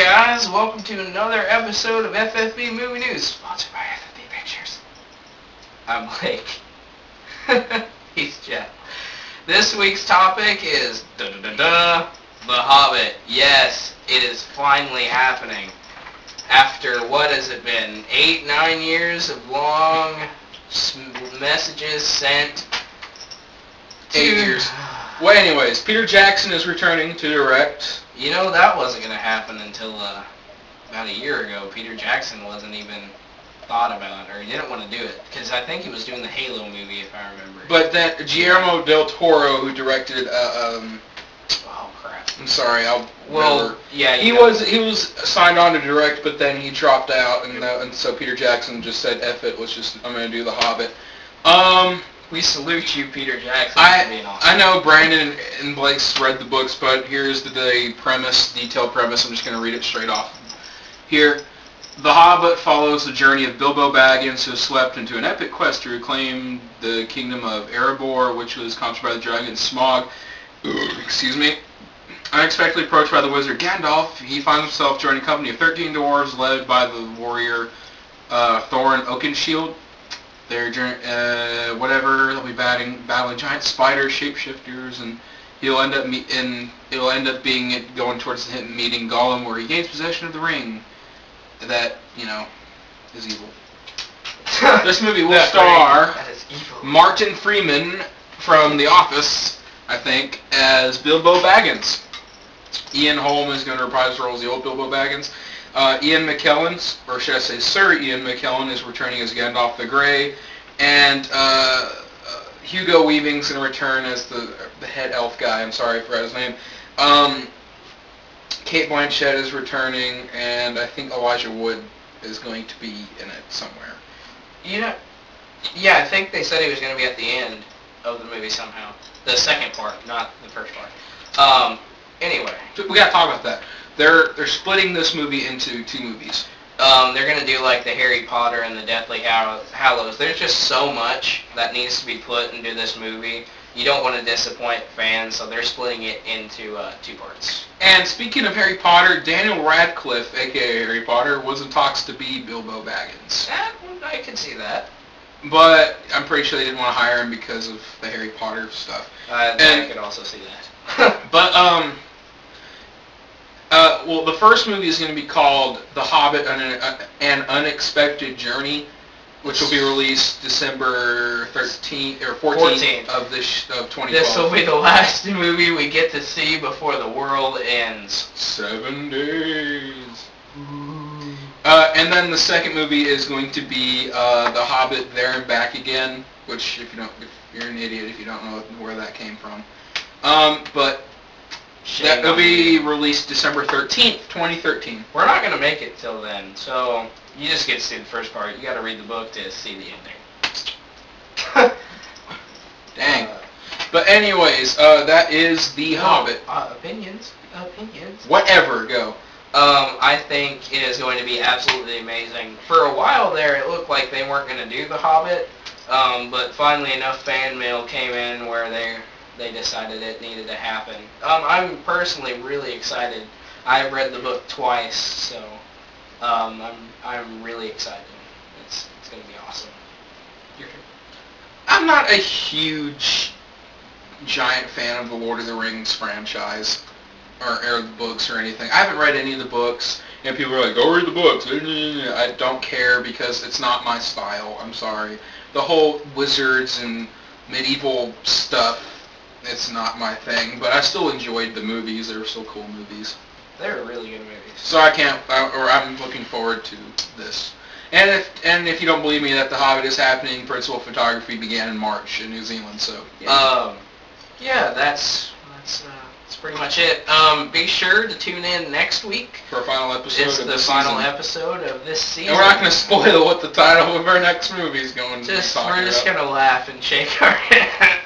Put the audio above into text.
guys, welcome to another episode of FFB Movie News, sponsored by FFB Pictures. I'm Blake. He's Jeff. This week's topic is The Hobbit. Yes, it is finally happening. After, what has it been, 8-9 years of long messages sent. 8 years. Well, anyways, Peter Jackson is returning to direct. You know, that wasn't going to happen until about a year ago. Peter Jackson wasn't even thought about, or he didn't want to do it, because I think he was doing the Halo movie, if I remember. But then Guillermo del Toro, who directed, oh crap! I'm sorry, yeah, he was signed on to direct, but then he dropped out, and so Peter Jackson just said, "F it, I'm going to do The Hobbit." We salute you, Peter Jackson, for being awesome. I know Brandon and Blake's read the books, but here's the detailed premise. I'm just going to read it straight off here. The Hobbit follows the journey of Bilbo Baggins, who slept into an epic quest to reclaim the kingdom of Erebor, which was conquered by the dragon Smaug. Excuse me. Unexpectedly approached by the wizard Gandalf, he finds himself joining a company of 13 dwarves led by the warrior Thorin Oakenshield. They'll be battling giant spiders, shapeshifters, and it'll end up being going towards the meeting Gollum, where he gains possession of the ring that is evil. This movie will star Martin Freeman from The Office, I think, as Bilbo Baggins. Ian Holm is going to reprise the role as the old Bilbo Baggins. Ian McKellen, or should I say Sir Ian McKellen, is returning as Gandalf the Grey, and Hugo Weaving's going to return as the head elf guy. I'm sorry, I forgot his name. Cate Blanchett is returning, and I think Elijah Wood is going to be in it somewhere. Yeah, I think they said he was going to be at the end of the movie somehow. The second part, not the first part. Anyway, we got to talk about that. They're splitting this movie into 2 movies. They're going to do like the Harry Potter and the Deathly Hallows. There's just so much that needs to be put into this movie. You don't want to disappoint fans, so they're splitting it into 2 parts. And speaking of Harry Potter, Daniel Radcliffe, a.k.a. Harry Potter, was in talks to be Bilbo Baggins. I can see that. But I'm pretty sure they didn't want to hire him because of the Harry Potter stuff. I could also see that. But, well, the first movie is going to be called The Hobbit, An Unexpected Journey, which will be released December 13th or 14th of 2012. This will be the last movie we get to see before the world ends. 7 days. And then the second movie is going to be The Hobbit, There and Back Again, which if you're an idiot if you don't know where that came from. But that will be released December 13th, 2013. We're not going to make it till then, so you just get to see the first part. You got to read the book to see the ending. Dang. But anyways, that is The Hobbit. Opinions. Whatever, go. I think it is going to be absolutely amazing. For a while there, it looked like they weren't going to do The Hobbit, but finally enough fan mail came in where they decided it needed to happen. I'm personally really excited. I've read the book twice, so I'm really excited. It's going to be awesome. Your turn. I'm not a huge, giant fan of the Lord of the Rings franchise, or the books or anything. I haven't read any of the books, and people are like, go read the books. I don't care because it's not my style. I'm sorry. The whole wizards and medieval stuff, it's not my thing, but I still enjoyed the movies. They were still cool movies. They were really good movies. So I'm looking forward to this. And if you don't believe me that The Hobbit is happening, principal photography began in March in New Zealand. So yeah, that's pretty much it. Be sure to tune in next week for a final episode. It's the final episode of this season. And we're not going to spoil what the title of our next movie is going to be. We're just going to laugh and shake our heads.